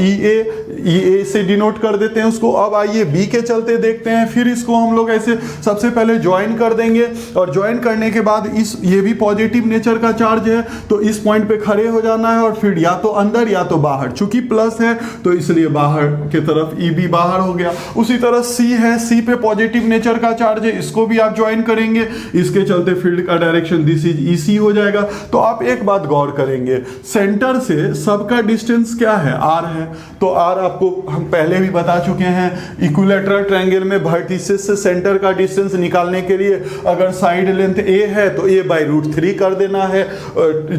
EA से डिनोट कर देते हैं उसको। अब आइए B के चलते देखते हैं। फिर इसको हम लोग ऐसे सबसे पहले ज्वाइन कर देंगे और ज्वाइन करने के बाद ये भी पॉजिटिव नेचर का चार्ज है, तो इस पॉइंट पे खड़े हो जाना है और फिर या तो अंदर या तो बाहर। चूंकि प्लस है तो इसलिए बाहर की तरफ EB बाहर हो गया। उसी तरह C है, C पे पॉजिटिव नेचर का चार्ज है, इसको भी आप ज्वाइन करेंगे। इसके चलते फील्ड का डायरेक्शन दिस इज EC हो जाएगा। तो आप एक बात गौर करेंगे, सेंटर से सबका डिस्टेंस क्या है, R है। तो R आपको हम पहले भी बता चुके हैं, इक्विलेटरल ट्रायंगल में वर्टिसेस से सेंटर का डिस्टेंस निकालने के लिए अगर साइड लेंथ A है तो A/√3 कर देना है।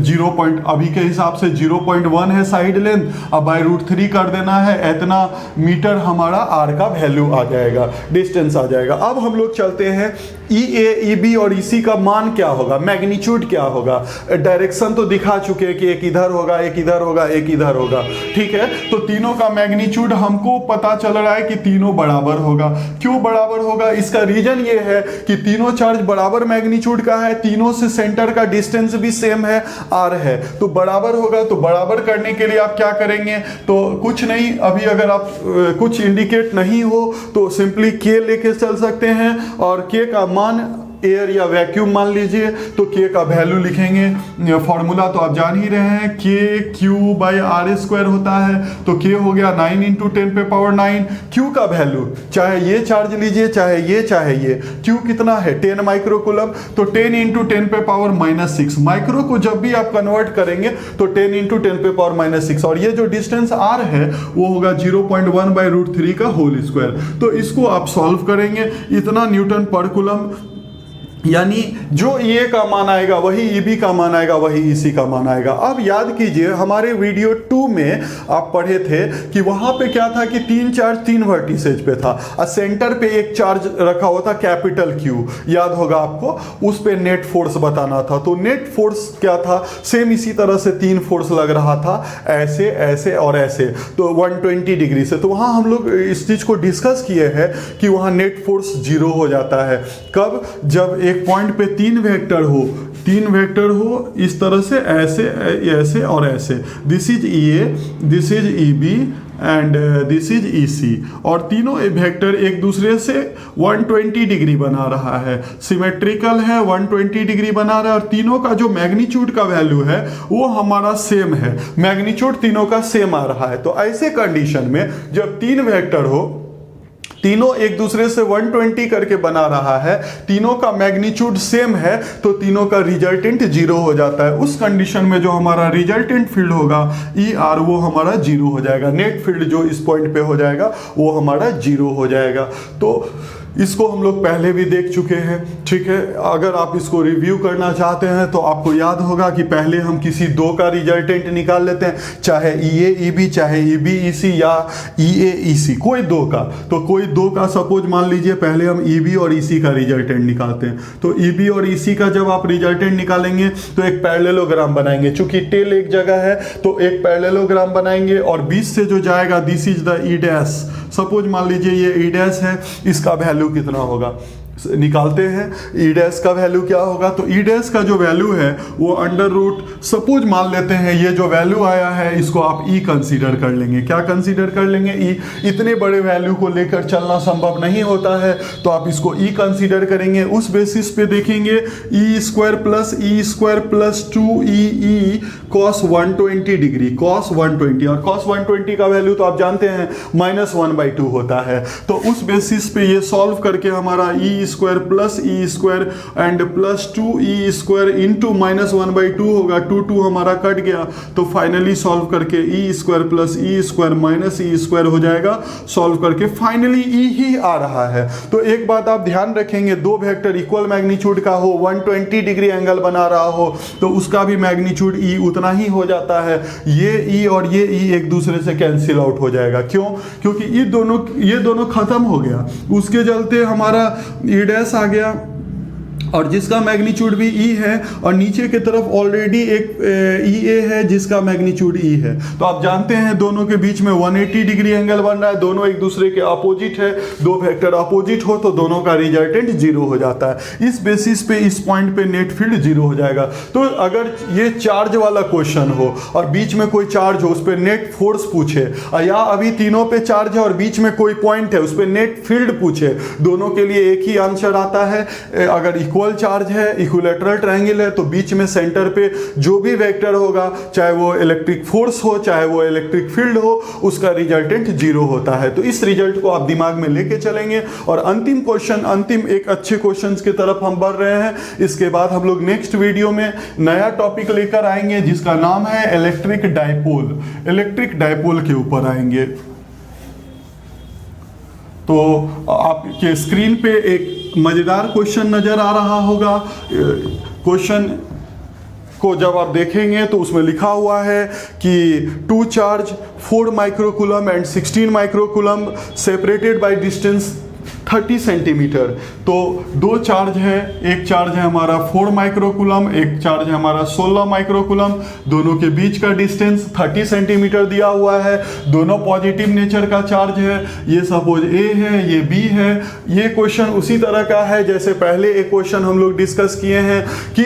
0 पॉइंट अभी के हिसाब से 0.1 है साइड लेंथ, अब /√3 कर देना है। इतना मीटर हमारा R का वैल्यू आ जाएगा, डिस्टेंस आ जाएगा। अब हम लोग चलते हैं EA, EB और EC का मान क्या होगा, मैग्नीट्यूड क्या होगा। डायरेक्शन तो दिखा चुके हैं कि एक इधर होगा, एक इधर होगा, एक इधर होगा। ठीक है, तो तीनों का मैग्नीट्यूड हमको पता चल रहा है कि तीनों बराबर होगा। क्यों बराबर होगा, इसका रीजन ये है कि तीनों चार्ज बराबर मैग्नीट्यूड का है, तीनों से सेंटर का डिस्टेंस भी सेम है, R है, तो बराबर होगा। तो बराबर करने के लिए आप क्या करेंगे, तो कुछ नहीं, अभी अगर आप कुछ इंडिकेट नहीं हो तो सिंपली K लेके चल सकते हैं और K का मान एयर या वैक्यूम मान लीजिए, तो K का वैल्यू लिखेंगे। फॉर्मूला तो आप जान ही रहे हैं, KQ/R² होता है। तो K हो गया 9 × 10⁹। Q का वैल्यू, चाहे ये चार्ज लीजिए, चाहे ये, Q कितना है 10 माइक्रोकूलम, तो 10 × 10⁻⁻6 माइक्रो को जब भी आप कन्वर्ट करेंगे तो 10 × 10⁻⁻6 और ये जो डिस्टेंस R है वो होगा 0.1/√3 का होल स्क्वायर। तो इसको आप सॉल्व करेंगे, इतना न्यूटन पर कूलम यानी जो EA का मान आएगा वही EB का मान आएगा, वही EC का मान आएगा। अब याद कीजिए हमारे वीडियो 2 में आप पढ़े थे कि वहां पे क्या था कि 3 चार्ज 3 वर्टिसेज पे था और सेंटर पे एक चार्ज रखा हुआ था कैपिटल Q, याद होगा आपको, उस पे नेट फोर्स बताना था। तो नेट फोर्स क्या था, सेम इसी तरह से 3 फोर्स लग रहा था, ऐसे ऐसे और ऐसे, तो 120 डिग्री से। तो वहां हम लोग इस चीज को डिस्कस किए हैं कि वहां नेट फोर्स 0 हो जाता है। कब? जब एक पॉइंट पे 3 वेक्टर हो इस तरह से, ऐसे ऐसे और ऐसे, this is EA, this is EB and this is EC, और तीनों वेक्टर एक दूसरे से 120 डिग्री बना रहा है, सिमेट्रिकल है, 120 डिग्री बना रहा है, और तीनों का जो मैग्नीट्यूड का वैल्यू है वो हमारा सेम है, मैग्नीट्यूड तीनों का सेम आ रहा है। तो ऐसे कंडीशन में जब 3 वेक्टर हो, तीनों एक दूसरे से 120 करके बना रहा है, तीनों का मैग्नीट्यूड सेम है, तो तीनों का रिजल्टेंट 0 हो जाता है। उस कंडीशन में जो हमारा रिजल्टेंट फील्ड होगा ER वो हमारा 0 हो जाएगा, नेट फील्ड जो इस पॉइंट पे हो जाएगा वो हमारा 0 हो जाएगा। तो इसको हम लोग पहले भी देख चुके हैं, ठीक है। अगर आप इसको रिव्यू करना चाहते हैं तो आपको याद होगा कि पहले हम किसी 2 का रिजल्टेंट निकाल लेते हैं, चाहे EA EB, चाहे EB EC या EA EC, कोई 2 का। तो कोई 2 का सपोज मान लीजिए, पहले हम EB और EC का रिजल्टेंट निकालते हैं। तो EB और EC का जब आप रिजल्टेंट निकालेंगे तो एक पैरेललोग्राम बनाएंगे, चूंकि टेल एक जगह है तो एक पैरेललोग्राम बनाएंगे, और बीच से जो जाएगा this is the E dash, suppose मान लीजिए ये E डैश है, इसका वैल्यू कितना होगा निकालते हैं। E डैश का वैल्यू क्या होगा, तो E डैश का जो वैल्यू है वो अंडर रूट, सपोज मान लेते हैं ये जो वैल्यू आया है इसको आप E कंसीडर कर लेंगे। क्या कंसीडर कर लेंगे? E। इतने बड़े वैल्यू को लेकर चलना संभव नहीं होता है, तो आप इसको E कंसीडर करेंगे। उस बेसिस पे देखेंगे E square plus 2EE cos 120 degree, cos 120, और cos 120 का वैल्यू तो आप जानते हैं -1/2 होता है। तो उस बेसिस पे ये सॉल्व करके हमारा E square plus E square and plus 2E square into -1/2 होगा, 2 हमारा कट गया, तो फाइनली सॉल्व करके E square plus E square minus E square हो जाएगा। सॉल्व करके फाइनली E ही आ रहा है। तो एक बात आप ध्यान रखेंगे, 2 वेक्टर इक्वल मैग्नीट्यूड का हो, 120 डिग्री एंगल बना रहा हो, तो उसका भी मैग्नीट्यूड E उतना ही हो जाता है। ये E और ये E एक दूसरे से कैंसिल आउट हो जाएगा। क्यों? क्योंकि ये दोनों खत्म हो गया, उसके चलते हमारा E डैश आ गया, और जिसका मैग्नीट्यूड भी E है, और नीचे की तरफ ऑलरेडी एक EA है जिसका मैग्नीट्यूड E है। तो आप जानते हैं दोनों के बीच में 180 डिग्री एंगल बन रहा है, दोनों एक दूसरे के अपोजिट है, 2 वेक्टर अपोजिट हो तो दोनों का रिजल्टेंट 0 हो जाता है। इस बेसिस पे इस पॉइंट पे नेट फील्ड 0 हो जाएगा। तो अगर ये चार्ज वाला क्वेश्चन हो और बीच में कोई चार्ज हो, उस पर नेट फोर्स पूछे, या अभी तीनों पे चार्ज है और बीच में कोई पॉइंट है उस पर नेट फील्ड पूछे, दोनों के लिए एक ही आंसर आता है। अगर इक्वल चार्ज है, इक्विलैटरल ट्रायंगल है, तो बीच में सेंटर पे जो भी वेक्टर होगा, चाहे वो इलेक्ट्रिक फोर्स हो चाहे वो इलेक्ट्रिक फील्ड हो, उसका रिजल्टेंट 0 होता है। तो इस रिजल्ट को आप दिमाग में लेके चलेंगे, और अंतिम क्वेश्चन, अंतिम एक अच्छे क्वेश्चंस की तरफ हम बढ़ रहे हैं। इसके बाद हम लोग नेक्स्ट वीडियो में नया टॉपिक लेकर आएंगे जिसका नाम है इलेक्ट्रिक डायपोल। इलेक्ट्रिक डायपोल के ऊपर आएंगे। तो आपके स्क्रीन पे एक मजेदार क्वेश्चन नजर आ रहा होगा। क्वेश्चन को जब आप देखेंगे तो उसमें लिखा हुआ है कि 2 charge 4 microcoulomb and 16 microcoulomb separated by distance 30 centimetre. तो 2 चार्ज है, एक चार्ज है हमारा 4 माइक्रोकूलम, एक चार्ज है हमारा 16 माइक्रोकूलम, दोनों के बीच का डिस्टेंस 30 सेंटीमीटर दिया हुआ है, दोनों पॉजिटिव नेचर का चार्ज है। ये सपोज A है, ये B है। ये क्वेश्चन उसी तरह का है जैसे पहले एक क्वेश्चन हम लोग डिस्कस किए हैं कि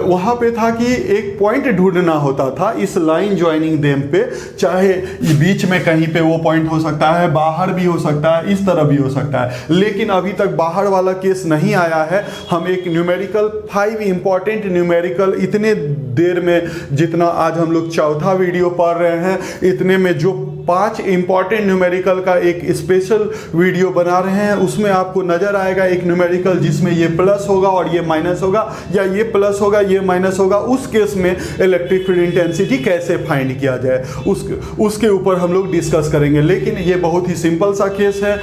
वहाँ पे था कि एक पॉइंट ढूंढना होता था इस लाइन ज्वाइनिंग देम पे, चाहे बीच में कहीं पे वो पॉइंट हो सकता है, बाहर भी हो सकता है, इस तरह भी हो सकता है, लेकिन अभी तक बाहर वाला केस नहीं आया है। हम एक न्यूमेरिकल 5 इंपॉर्टेंट न्यूमेरिकल, इतने देर में जितना आज हम लोग चौथा वीडियो पढ़ रहे हैं, इतने में जो 5 इंपॉर्टेंट न्यूमेरिकल का एक स्पेशल वीडियो बना रहे हैं, उसमें आपको नजर आएगा एक न्यूमेरिकल जिसमें ये प्लस होगा और ये माइनस होगा, या ये प्लस होगा ये माइनस होगा। उस केस में इलेक्ट्रिक फील्ड इंटेंसिटी कैसे फाइंड किया जाए उसके ऊपर हम लोग डिस्कस करेंगे। लेकिन ये बहुत ही सिंपल सा केस है।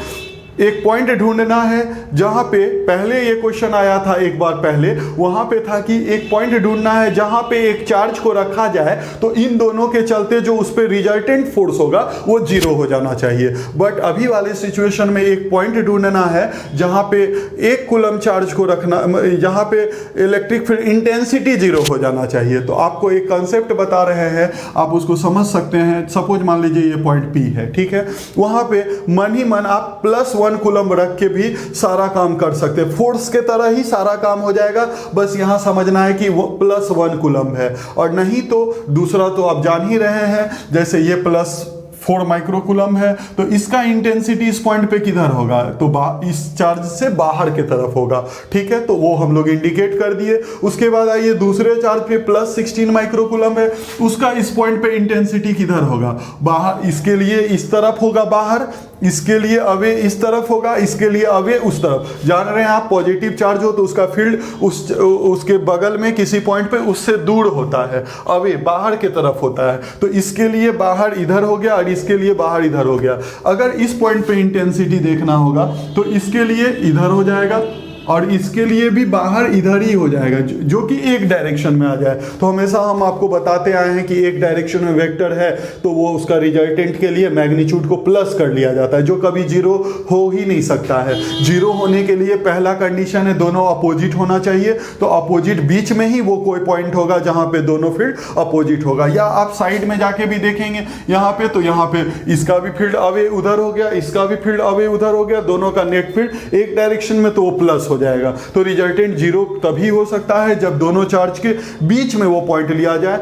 एक पॉइंट ढूंढना है जहां पे पहले ये क्वेश्चन आया था एक बार पहले, वहां पे था कि एक पॉइंट ढूंढना है जहां पे एक चार्ज को रखा जाए तो इन दोनों के चलते जो उस पे रिजल्टेंट फोर्स होगा वो 0 हो जाना चाहिए। बट अभी वाले सिचुएशन में एक पॉइंट ढूंढना है जहां पे 1 कूलम चार्ज को रखना, जहां पे इलेक्ट्रिक फील्ड इंटेंसिटी 0 हो जाना चाहिए। तो आपको एक कंसेप्ट बता रहे हैं, आप उसको समझ सकते हैं। सपोज मान लीजिए ये पॉइंट P है, ठीक है, वहां पे मन ही मन आप +1 कूलम रख के भी सारा काम कर सकते हैं, फोर्स के तरह ही सारा काम हो जाएगा। बस यहां समझना है कि वो +1 कूलम है, और नहीं तो दूसरा तो आप जान ही रहे हैं, जैसे ये +4 माइक्रोकूलम है तो इसका इंटेंसिटी इस पॉइंट पे किधर होगा, तो इस चार्ज से बाहर की तरफ होगा, ठीक है, तो वो हम लोग इंडिकेट कर दिए। उसके बाद आइए दूसरे चार्ज पे +16 माइक्रोकूलम है, उसका इस पॉइंट पे इंटेंसिटी किधर होगा, बाहर, इसके लिए इस तरफ होगा बाहर, इसके लिए अवे इस तरफ होगा, इसके लिए अवे उस तरफ। जान रहे हैं आप, पॉजिटिव चार्ज हो तो उसका फील्ड उसके बगल में किसी पॉइंट पे उससे दूर होता है, अवे बाहर की तरफ होता है, तो इसके लिए बाहर इधर हो गया और इसके लिए बाहर इधर हो गया। अगर इस पॉइंट पे इंटेंसिटी देखना होगा तो इसके लिए इधर हो जाएगा और इसके लिए भी बाहर इधर ही हो जाएगा, जो कि एक डायरेक्शन में आ जाए। तो हमेशा हम आपको बताते आए हैं कि एक डायरेक्शन में वेक्टर है तो वो उसका रिजल्टेंट के लिए मैग्नीट्यूड को प्लस कर लिया जाता है, जो कभी 0 हो ही नहीं सकता है। 0 होने के लिए पहला कंडीशन है दोनों अपोजिट होना चाहिए, तो अपोजिट बीच में ही वो कोई पॉइंट होगा जहां पे दोनों फील्ड अपोजिट होगा। या आप साइड में जाके भी देखेंगे यहाँ पे, तो यहाँ पे इसका भी फील्ड अवे उधर हो गया, इसका भी फील्ड अवे उधर हो गया, दोनों का नेट फील्ड एक डायरेक्शन में, तो वो प्लस हो जाएगा। तो रिजल्टेंट 0 तभी हो सकता है जब दोनों चार्ज के बीच में वो पॉइंट लिया जाए।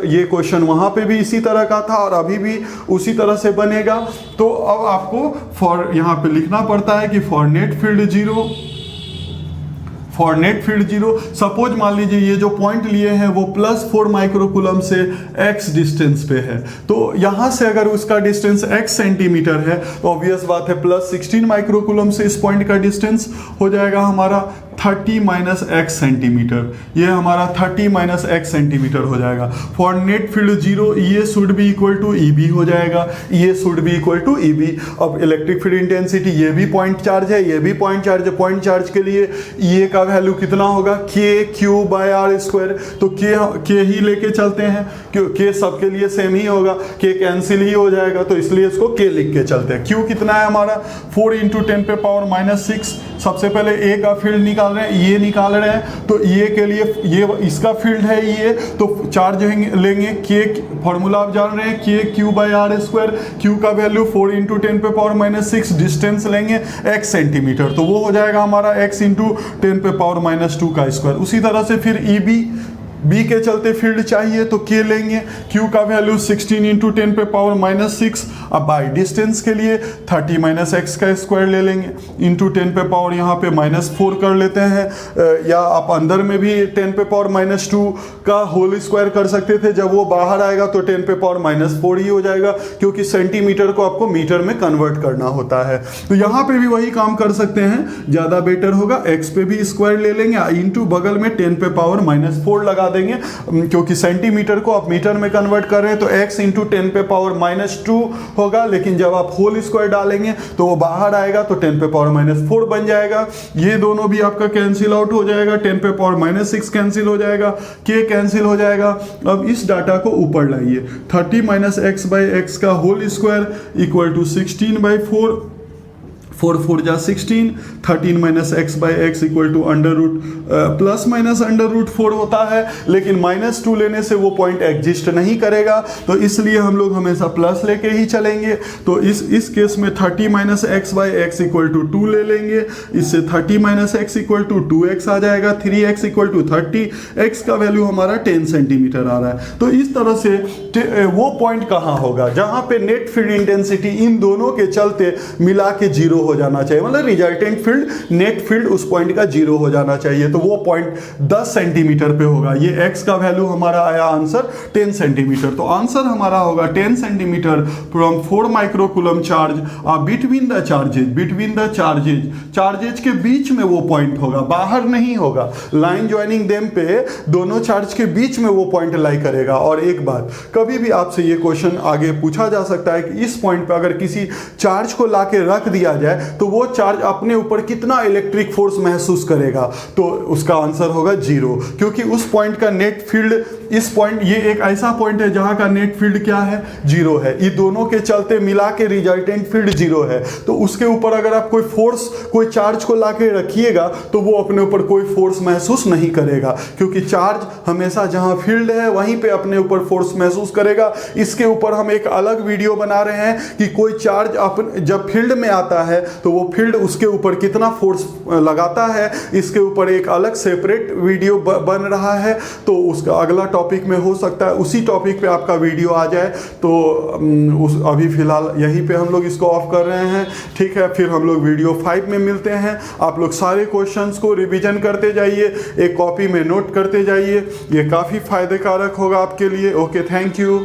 ये क्वेश्चन वहां पे भी इसी तरह का था और अभी भी उसी तरह से बनेगा। तो अब आपको फॉर यहां पे लिखना पड़ता है कि for net field 0, for net field 0, suppose मान लीजिए ये जो पॉइंट लिए हैं वो +4 माइक्रोकूलम से x डिस्टेंस पे है, तो यहां से अगर उसका डिस्टेंस x सेंटीमीटर है तो ऑब्वियस बात है +16 माइक्रोकूलम से इस पॉइंट का डिस्टेंस हो जाएगा हमारा 30 - x सेंटीमीटर। ये हमारा 30 - x सेंटीमीटर हो जाएगा। फॉर नेट फील्ड 0 ये should be equal to EB हो जाएगा, ये should be equal to EB। अब इलेक्ट्रिक फील्ड इंटेंसिटी, ये भी पॉइंट चार्ज है, ये भी पॉइंट चार्ज है, पॉइंट चार्ज के लिए ये का वैल्यू कितना होगा, KQ/r²। तो K ही लेके चलते हैं, क्यों K सबके लिए सेम ही होगा, K कैंसिल ही हो जाएगा, तो इसलिए इसको K लिख के चलते हैं। Q कितना है हमारा 4 × 10⁻⁻⁶। सबसे पहले A का फील्ड निकाल रहे हैं, ये निकाल रहे हैं, तो ये के लिए ये इसका फील्ड है ये, तो चार्ज लेंगे K, फॉर्मूला आप जान रहे हैं KQ/r²। Q का वैल्यू 4 × 10⁻⁻⁶, डिस्टेंस लेंगे x सेंटीमीटर, तो वो हो जाएगा हमारा x × 10⁻⁻² उसी तरह से फिर EB, B के चलते फील्ड चाहिए तो K लेंगे, Q का वैल्यू 16 × 10⁻⁻⁶। अब बाई डिस्टेंस के लिए 30 - x² ले लेंगे, इंटू 10⁻, यहाँ पे -4 कर लेते हैं, या आप अंदर में भी 10⁻⁻² का होल स्क्वायर कर सकते थे। जब वो बाहर आएगा तो 10⁻⁻4 ही हो जाएगा, क्योंकि सेंटीमीटर को आपको मीटर में कन्वर्ट करना होता है। तो यहाँ पे भी वही काम कर सकते हैं, ज़्यादा बेटर होगा, x पे भी स्क्वायर ले लेंगे, इंटू बगल में 10⁻⁻4 लगा देंगे, क्योंकि सेंटीमीटर को आप मीटर में कन्वर्ट कर रहे हैं, तो x × 10⁻⁻² होगा। लेकिन जब आप होल स्क्वायर डालेंगे तो वो बाहर आएगा तो 10⁻⁻4 बन जाएगा। ये दोनों भी आपका कैंसिल आउट हो जाएगा, 10⁻⁻6 कैंसिल हो जाएगा, K कैंसिल हो जाएगा। अब इस डाटा को ऊपर लाइए, 30 - x/x का होल स्क्वायर इक्वल टू 16/4, 4 4 जा 16, 13 - x/x इक्वल टू ±√4 होता है, लेकिन -2 लेने से वो पॉइंट एग्जिस्ट नहीं करेगा, तो इसलिए हम लोग हमेशा प्लस लेके ही चलेंगे। तो इस केस में 30 - x/x इक्वल टू 2 ले लेंगे, इससे 30 - x इक्वल टू 2x आ जाएगा, 3x इक्वल टू 30, x का वैल्यू हमारा 10 सेंटीमीटर आ रहा है। तो इस तरह से वो पॉइंट कहाँ होगा जहाँ पे नेट फील्ड इंटेंसिटी इन दोनों के चलते मिला के 0 हो जाना चाहिए, मतलब रिजल्टेंट फील्ड, नेट फील्ड उस पॉइंट का 0 हो जाना चाहिए। तो वो पॉइंट 10 सेंटीमीटर पे होगा। ये x का वैल्यू हमारा आया आंसर 10 सेंटीमीटर, तो आंसर हमारा होगा 10 centimetre from 4 microcoulomb charge between the charges, charges के बीच में वो पॉइंट होगा, बाहर नहीं होगा। लाइन ज्वाइनिंग देम पे दोनों चार्ज के बीच में वो पॉइंट लाई करेगा। और एक बात, कभी भी आपसे ये क्वेश्चन आगे पूछा जा सकता है कि इस पॉइंट पे अगर किसी चार्ज को लाके रख दिया जाए है तो वो चार्ज अपने ऊपर कितना इलेक्ट्रिक फोर्स महसूस करेगा, तो उसका आंसर होगा 0, क्योंकि उस पॉइंट का नेट फील्ड, इस पॉइंट, ये एक ऐसा पॉइंट है जहां का नेट फील्ड क्या है, 0 है। ये दोनों के चलते मिला के रिजल्टेंट फील्ड 0 है। तो उसके ऊपर अगर आप कोई फोर्स, कोई चार्ज को लाके रखिएगा तो वो अपने ऊपर कोई फोर्स महसूस नहीं करेगा, क्योंकि चार्ज हमेशा जहां फील्ड है वहीं पे अपने ऊपर फोर्स महसूस करेगा। इसके ऊपर हम एक अलग वीडियो बना रहे हैं कि कोई चार्ज जब फील्ड में आता है तो वो फील्ड उसके ऊपर कितना फोर्स लगाता है, इसके ऊपर एक अलग सेपरेट वीडियो बन रहा है। तो उसका अगला टॉपिक में हो सकता है उसी टॉपिक पे आपका वीडियो आ जाए। तो अभी फिलहाल यहीं पे हम लोग इसको ऑफ कर रहे हैं, ठीक है। फिर हम लोग वीडियो 5 में मिलते हैं। आप लोग सारे क्वेश्चंस को रिवीजन करते जाइए, एक कॉपी में नोट करते जाइए, ये काफ़ी फायदे कारक होगा आपके लिए। Okay, thank you.